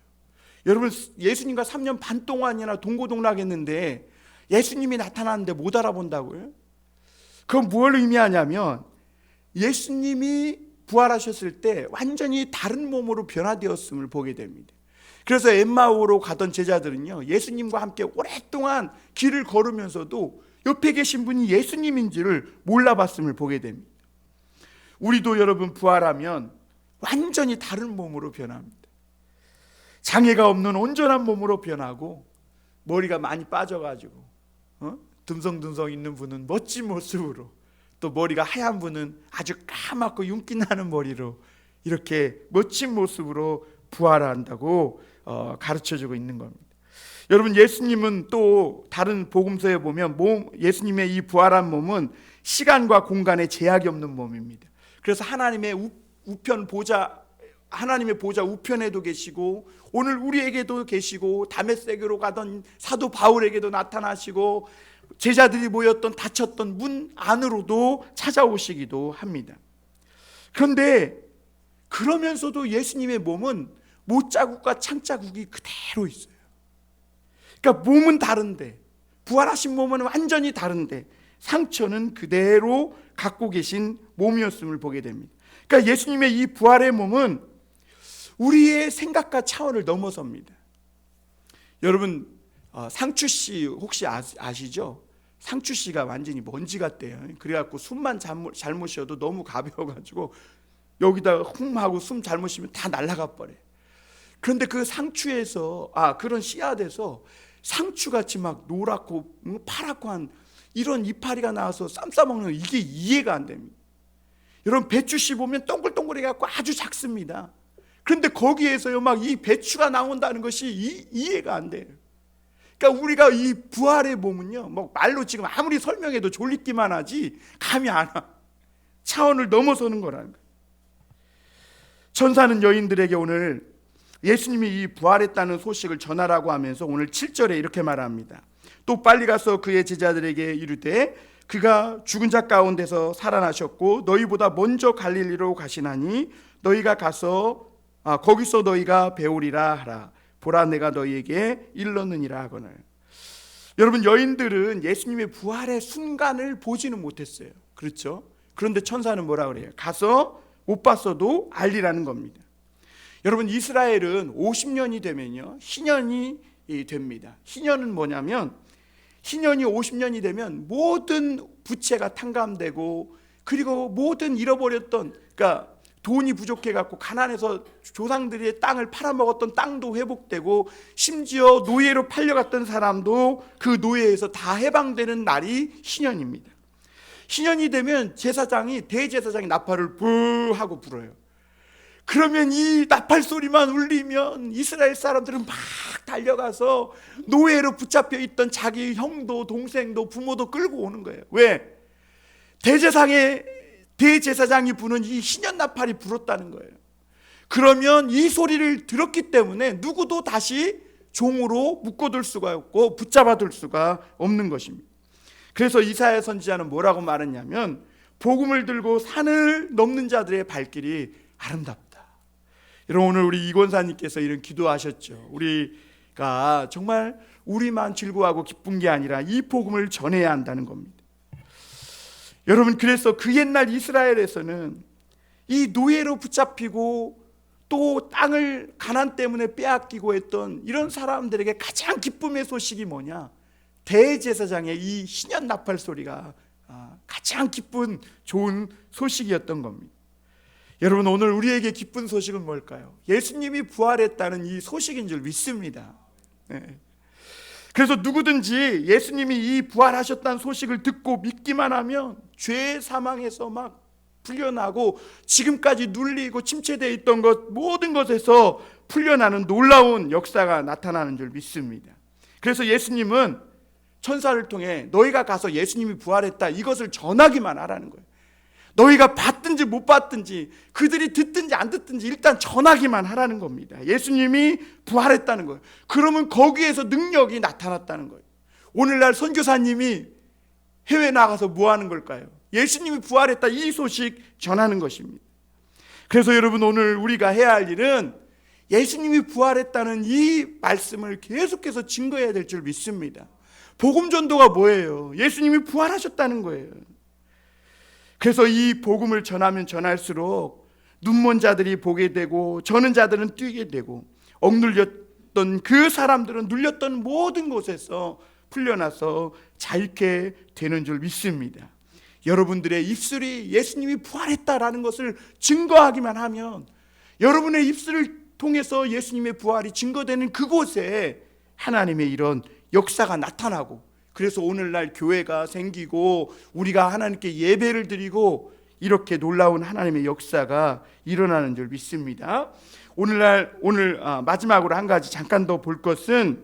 여러분, 예수님과 3년 반 동안이나 동고동락했는데 예수님이 나타났는데 못 알아본다고요? 그건 뭘 의미하냐면 예수님이 부활하셨을 때 완전히 다른 몸으로 변화되었음을 보게 됩니다. 그래서 엠마오로 가던 제자들은요, 예수님과 함께 오랫동안 길을 걸으면서도 옆에 계신 분이 예수님인지를 몰라봤음을 보게 됩니다. 우리도 여러분 부활하면 완전히 다른 몸으로 변합니다. 장애가 없는 온전한 몸으로 변하고, 머리가 많이 빠져가지고 듬성듬성 있는 분은 멋진 모습으로, 또 머리가 하얀 분은 아주 까맣고 윤기 나는 머리로 이렇게 멋진 모습으로 부활한다고 가르쳐주고 있는 겁니다. 여러분, 예수님은 또 다른 복음서에 보면 예수님의 이 부활한 몸은 시간과 공간에 제약이 없는 몸입니다. 그래서 하나님의 보좌 우편에도 계시고, 오늘 우리에게도 계시고, 다메섹으로 가던 사도 바울에게도 나타나시고, 제자들이 모였던 닫혔던 문 안으로도 찾아오시기도 합니다. 그런데 그러면서도 예수님의 몸은 못자국과 창자국이 그대로 있어요. 그러니까 몸은 다른데, 부활하신 몸은 완전히 다른데 상처는 그대로 갖고 계신 몸이었음을 보게 됩니다. 그러니까 예수님의 이 부활의 몸은 우리의 생각과 차원을 넘어섭니다. 여러분, 상추씨 혹시 아시죠? 상추씨가 완전히 먼지 같대요. 그래갖고 숨만 잘못 쉬어도 너무 가벼워가지고 여기다가 흠하고 숨 잘못 쉬면 다 날아가 버려요. 그런데 그 상추에서 그런 씨앗에서 상추같이 막 노랗고 파랗고 한 이런 이파리가 나와서 쌈 싸먹는 거, 이게 이해가 안 됩니다. 여러분, 배추씨 보면 동글동글해갖고 아주 작습니다. 그런데 거기에서요 막 이 배추가 나온다는 것이 이해가 안 돼요. 그러니까 우리가 이 부활의 몸은요, 뭐 말로 지금 아무리 설명해도 졸리기만 하지 감이 안 와. 차원을 넘어서는 거라는 거예요. 천사는 여인들에게 오늘 예수님이 이 부활했다는 소식을 전하라고 하면서 오늘 7절에 이렇게 말합니다. 또 빨리 가서 그의 제자들에게 이르되 그가 죽은 자 가운데서 살아나셨고 너희보다 먼저 갈릴리로 가시나니 너희가 가서 거기서 너희가 배우리라 하라. 보라, 내가 너희에게 일렀느니라 하거늘. 여러분, 여인들은 예수님의 부활의 순간을 보지는 못했어요. 그렇죠? 그런데 천사는 뭐라 그래요? 가서 못 봤어도 알리라는 겁니다. 여러분, 이스라엘은 50년이 되면요 희년이 됩니다. 희년은 뭐냐면, 희년이 50년이 되면 모든 부채가 탕감되고, 그리고 모든 잃어버렸던, 그러니까 돈이 부족해갖고 가난해서 조상들의 땅을 팔아먹었던 땅도 회복되고, 심지어 노예로 팔려갔던 사람도 그 노예에서 다 해방되는 날이 희년입니다. 희년이 되면 대제사장이 나팔을 부 하고 불어요. 그러면 이 나팔 소리만 울리면 이스라엘 사람들은 막 달려가서 노예로 붙잡혀 있던 자기 형도 동생도 부모도 끌고 오는 거예요. 왜? 대제사장이 부는 이 희년 나팔이 불었다는 거예요. 그러면 이 소리를 들었기 때문에 누구도 다시 종으로 묶어둘 수가 없고 붙잡아둘 수가 없는 것입니다. 그래서 이사야 선지자는 뭐라고 말했냐면, 복음을 들고 산을 넘는 자들의 발길이 아름답다. 여러분, 오늘 우리 이권사님께서 이런 기도하셨죠. 우리가 정말 우리만 즐거워하고 기쁜 게 아니라 이 복음을 전해야 한다는 겁니다. 여러분, 그래서 그 옛날 이스라엘에서는 이 노예로 붙잡히고 또 땅을 가난 때문에 빼앗기고 했던 이런 사람들에게 가장 기쁨의 소식이 뭐냐? 대제사장의 이 희년 나팔 소리가 가장 기쁜 좋은 소식이었던 겁니다. 여러분, 오늘 우리에게 기쁜 소식은 뭘까요? 예수님이 부활했다는 이 소식인 줄 믿습니다. 네. 그래서 누구든지 예수님이 이 부활하셨다는 소식을 듣고 믿기만 하면 죄 사망에서 막 풀려나고, 지금까지 눌리고 침체되어 있던 모든 것에서 풀려나는 놀라운 역사가 나타나는 줄 믿습니다. 그래서 예수님은 천사를 통해 너희가 가서 예수님이 부활했다, 이것을 전하기만 하라는 거예요. 너희가 봤든지 못 봤든지, 그들이 듣든지 안 듣든지 일단 전하기만 하라는 겁니다. 예수님이 부활했다는 거예요. 그러면 거기에서 능력이 나타났다는 거예요. 오늘날 선교사님이 해외 나가서 뭐 하는 걸까요? 예수님이 부활했다, 이 소식 전하는 것입니다. 그래서 여러분, 오늘 우리가 해야 할 일은 예수님이 부활했다는 이 말씀을 계속해서 증거해야 될 줄 믿습니다. 복음 전도가 뭐예요? 예수님이 부활하셨다는 거예요. 그래서 이 복음을 전하면 전할수록 눈먼 자들이 보게 되고, 저는 자들은 뛰게 되고, 억눌렸던 그 사람들은 눌렸던 모든 곳에서 풀려나서 자유케 되는 줄 믿습니다. 여러분들의 입술이 예수님이 부활했다라는 것을 증거하기만 하면, 여러분의 입술을 통해서 예수님의 부활이 증거되는 그곳에 하나님의 이런 역사가 나타나고, 그래서 오늘날 교회가 생기고 우리가 하나님께 예배를 드리고 이렇게 놀라운 하나님의 역사가 일어나는 줄 믿습니다. 오늘 마지막으로 한 가지 잠깐 더 볼 것은,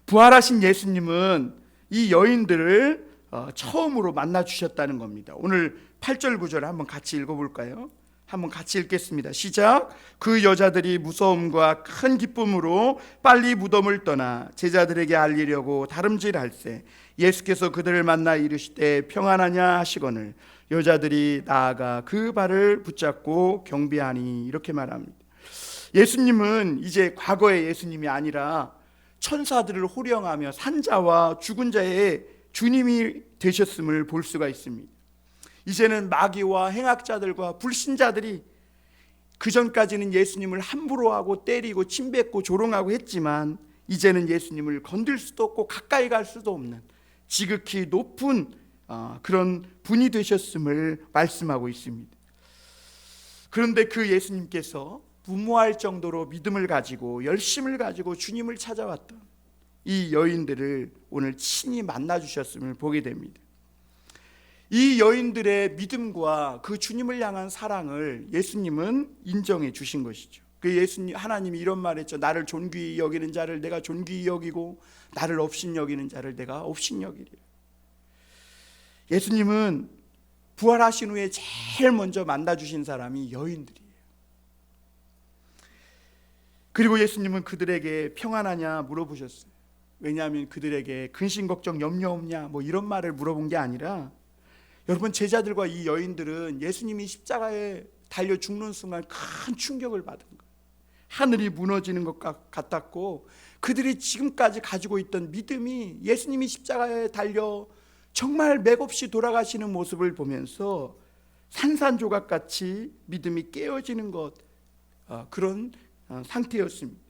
부활하신 예수님은 이 여인들을 처음으로 만나 주셨다는 겁니다. 오늘 8절 9절을 한번 같이 읽어볼까요? 한번 같이 읽겠습니다. 시작. 그 여자들이 무서움과 큰 기쁨으로 빨리 무덤을 떠나 제자들에게 알리려고 다름질할세 예수께서 그들을 만나 이르시되 평안하냐 하시거늘 여자들이 나아가 그 발을 붙잡고 경배하니, 이렇게 말합니다. 예수님은 이제 과거의 예수님이 아니라 천사들을 호령하며 산자와 죽은 자의 주님이 되셨음을 볼 수가 있습니다. 이제는 마귀와 행악자들과 불신자들이, 그전까지는 예수님을 함부로 하고 때리고 침뱉고 조롱하고 했지만 이제는 예수님을 건들 수도 없고 가까이 갈 수도 없는 지극히 높은 그런 분이 되셨음을 말씀하고 있습니다. 그런데 그 예수님께서 무모할 정도로 믿음을 가지고 열심을 가지고 주님을 찾아왔던 이 여인들을 오늘 친히 만나 주셨음을 보게 됩니다. 이 여인들의 믿음과 그 주님을 향한 사랑을 예수님은 인정해 주신 것이죠. 그 예수님, 하나님이 이런 말했죠. 나를 존귀히 여기는 자를 내가 존귀히 여기고 나를 업신여기는 자를 내가 업신여기리라. 예수님은 부활하신 후에 제일 먼저 만나 주신 사람이 여인들이에요. 그리고 예수님은 그들에게 평안하냐 물어보셨어요. 왜냐하면 그들에게 근심 걱정 염려 없냐 뭐 이런 말을 물어본 게 아니라, 여러분, 제자들과 이 여인들은 예수님이 십자가에 달려 죽는 순간 큰 충격을 받은 거예요. 하늘이 무너지는 것 같았고, 그들이 지금까지 가지고 있던 믿음이 예수님이 십자가에 달려 정말 맥없이 돌아가시는 모습을 보면서 산산조각같이 믿음이 깨어지는 것, 그런 상태였습니다.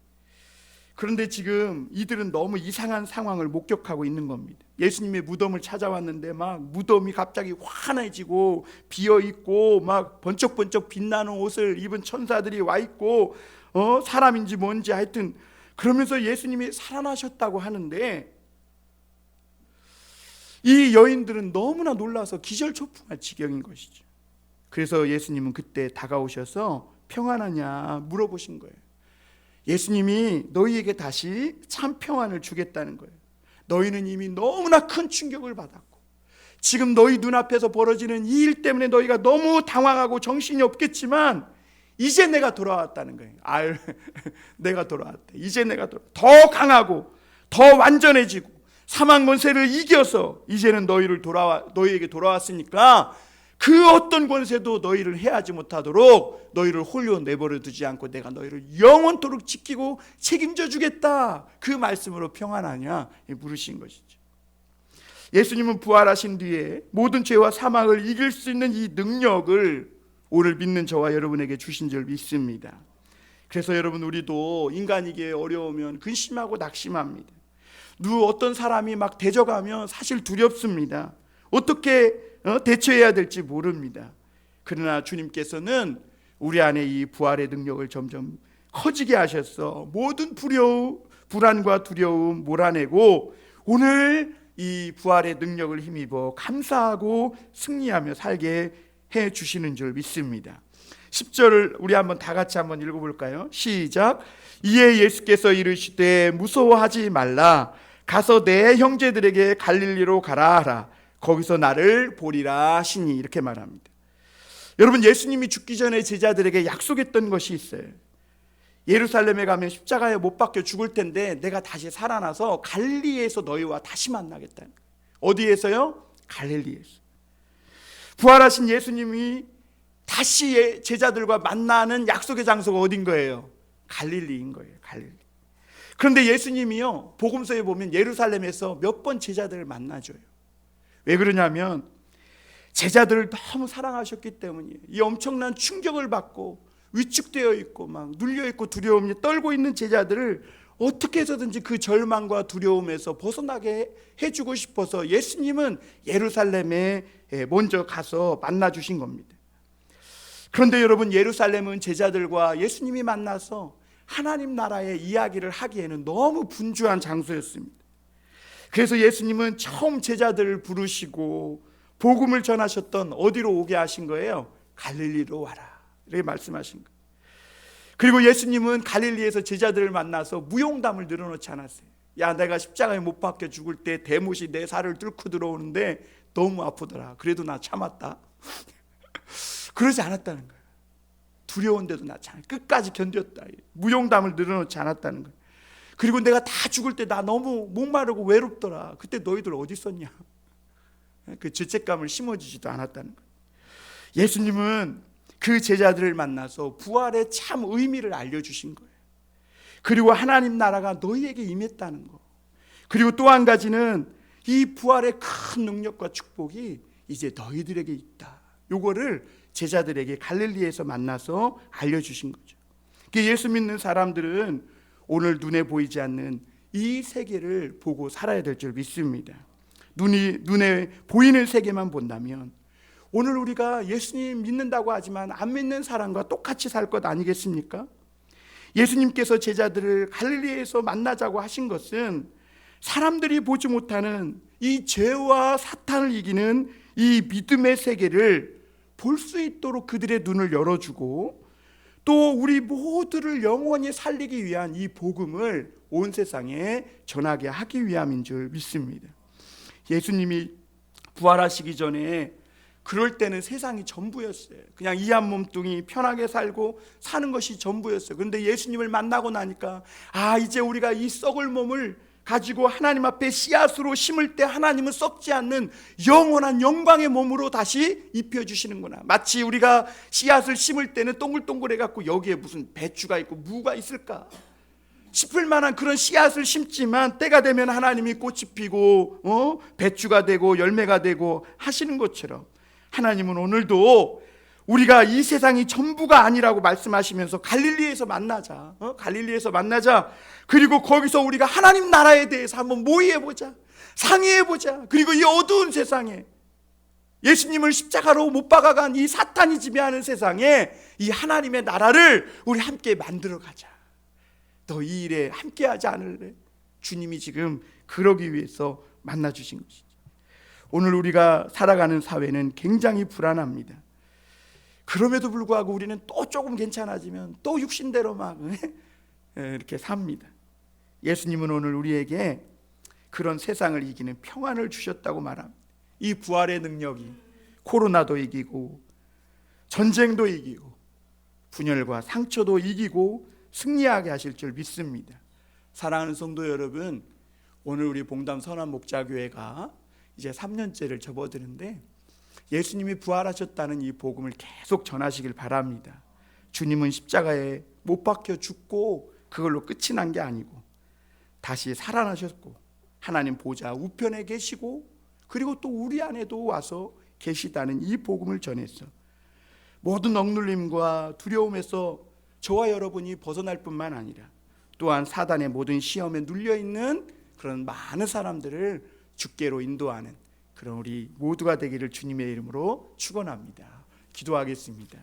그런데 지금 이들은 너무 이상한 상황을 목격하고 있는 겁니다. 예수님의 무덤을 찾아왔는데 막 무덤이 갑자기 환해지고 비어있고 막 번쩍번쩍 빛나는 옷을 입은 천사들이 와 있고 사람인지 뭔지 하여튼 그러면서 예수님이 살아나셨다고 하는데, 이 여인들은 너무나 놀라서 기절초풍할 지경인 것이죠. 그래서 예수님은 그때 다가오셔서 평안하냐 물어보신 거예요. 예수님이 너희에게 다시 참 평안을 주겠다는 거예요. 너희는 이미 너무나 큰 충격을 받았고, 지금 너희 눈앞에서 벌어지는 이 일 때문에 너희가 너무 당황하고 정신이 없겠지만 이제 내가 돌아왔다는 거예요. 내가 돌아왔대. 이제 내가 더 강하고 더 완전해지고 사망 권세를 이겨서 이제는 너희에게 돌아왔으니까 그 어떤 권세도 너희를 해하지 못하도록 너희를 홀로 내버려 두지 않고 내가 너희를 영원토록 지키고 책임져 주겠다. 그 말씀으로 평안하냐 물으신 것이죠. 예수님은 부활하신 뒤에 모든 죄와 사망을 이길 수 있는 이 능력을 오늘 믿는 저와 여러분에게 주신 줄 믿습니다. 그래서 여러분, 우리도 인간이기에 어려우면 근심하고 낙심합니다. 어떤 사람이 막 대적하면 사실 두렵습니다. 어떻게 대처해야 될지 모릅니다. 그러나 주님께서는 우리 안에 이 부활의 능력을 점점 커지게 하셔서 모든 불안과 두려움 몰아내고 오늘 이 부활의 능력을 힘입어 감사하고 승리하며 살게 해 주시는 줄 믿습니다. 10절을 우리 한번 다 같이 한번 읽어볼까요? 시작. 이에 예수께서 이르시되 무서워하지 말라. 가서 내 형제들에게 갈릴리로 가라 하라. 거기서 나를 보리라 하시니, 이렇게 말합니다. 여러분, 예수님이 죽기 전에 제자들에게 약속했던 것이 있어요. 예루살렘에 가면 십자가에 못 박혀 죽을 텐데 내가 다시 살아나서 갈릴리에서 너희와 다시 만나겠다. 어디에서요? 갈릴리에서. 부활하신 예수님이 다시 제자들과 만나는 약속의 장소가 어딘 거예요? 갈릴리인 거예요. 갈릴리. 그런데 예수님이요, 복음서에 보면 예루살렘에서 몇 번 제자들을 만나줘요. 왜 그러냐면 제자들을 너무 사랑하셨기 때문이에요. 이 엄청난 충격을 받고 위축되어 있고 막 눌려 있고 두려움에 떨고 있는 제자들을 어떻게 해서든지 그 절망과 두려움에서 벗어나게 해주고 싶어서 예수님은 예루살렘에 먼저 가서 만나 주신 겁니다. 그런데 여러분, 예루살렘은 제자들과 예수님이 만나서 하나님 나라의 이야기를 하기에는 너무 분주한 장소였습니다. 그래서 예수님은 처음 제자들을 부르시고 복음을 전하셨던 어디로 오게 하신 거예요? 갈릴리로 와라, 이렇게 말씀하신 거예요. 그리고 예수님은 갈릴리에서 제자들을 만나서 무용담을 늘어놓지 않았어요. 야, 내가 십자가에 못 박혀 죽을 때 대못이 내 살을 뚫고 들어오는데 너무 아프더라, 그래도 나 참았다. 그러지 않았다는 거예요. 두려운데도 나 참 끝까지 견뎠다. 무용담을 늘어놓지 않았다는 거예요. 그리고 내가 다 죽을 때 나 너무 목마르고 외롭더라, 그때 너희들 어디 있었냐, 그 죄책감을 심어주지도 않았다는 거예요. 예수님은 그 제자들을 만나서 부활의 참 의미를 알려주신 거예요. 그리고 하나님 나라가 너희에게 임했다는 거, 그리고 또 한 가지는 이 부활의 큰 능력과 축복이 이제 너희들에게 있다, 요거를 제자들에게 갈릴리에서 만나서 알려주신 거죠. 예수 믿는 사람들은 오늘 눈에 보이지 않는 이 세계를 보고 살아야 될 줄 믿습니다. 눈에 보이는 세계만 본다면 오늘 우리가 예수님 믿는다고 하지만 안 믿는 사람과 똑같이 살 것 아니겠습니까? 예수님께서 제자들을 갈릴리에서 만나자고 하신 것은 사람들이 보지 못하는 이 죄와 사탄을 이기는 이 믿음의 세계를 볼 수 있도록 그들의 눈을 열어주고, 또 우리 모두를 영원히 살리기 위한 이 복음을 온 세상에 전하게 하기 위함인 줄 믿습니다. 예수님이 부활하시기 전에 그럴 때는 세상이 전부였어요. 그냥 이 한 몸뚱이 편하게 살고 사는 것이 전부였어요. 그런데 예수님을 만나고 나니까 이제 우리가 이 썩을 몸을 가지고 하나님 앞에 씨앗으로 심을 때 하나님은 썩지 않는 영원한 영광의 몸으로 다시 입혀주시는구나. 마치 우리가 씨앗을 심을 때는 동글동글해 갖고 여기에 무슨 배추가 있고 무가 있을까 싶을 만한 그런 씨앗을 심지만 때가 되면 하나님이 꽃이 피고 배추가 되고 열매가 되고 하시는 것처럼, 하나님은 오늘도 우리가 이 세상이 전부가 아니라고 말씀하시면서 갈릴리에서 만나자, 갈릴리에서 만나자. 그리고 거기서 우리가 하나님 나라에 대해서 한번 모의해보자, 상의해보자. 그리고 이 어두운 세상에, 예수님을 십자가로 못 박아간 이 사탄이 지배하는 세상에 이 하나님의 나라를 우리 함께 만들어가자. 너 이 일에 함께하지 않을래? 주님이 지금 그러기 위해서 만나주신 것이죠. 오늘 우리가 살아가는 사회는 굉장히 불안합니다. 그럼에도 불구하고 우리는 또 조금 괜찮아지면 또 육신대로 막 이렇게 삽니다. 예수님은 오늘 우리에게 그런 세상을 이기는 평안을 주셨다고 말합니다. 이 부활의 능력이 코로나도 이기고 전쟁도 이기고 분열과 상처도 이기고 승리하게 하실 줄 믿습니다. 사랑하는 성도 여러분, 오늘 우리 봉담 선한목자교회가 이제 3년째를 접어드는데 예수님이 부활하셨다는 이 복음을 계속 전하시길 바랍니다. 주님은 십자가에 못 박혀 죽고 그걸로 끝이 난 게 아니고 다시 살아나셨고 하나님 보좌 우편에 계시고 그리고 또 우리 안에도 와서 계시다는 이 복음을 전해서 모든 억눌림과 두려움에서 저와 여러분이 벗어날 뿐만 아니라 또한 사단의 모든 시험에 눌려있는 그런 많은 사람들을 주께로 인도하는 그런 우리 모두가 되기를 주님의 이름으로 축원합니다. 기도하겠습니다.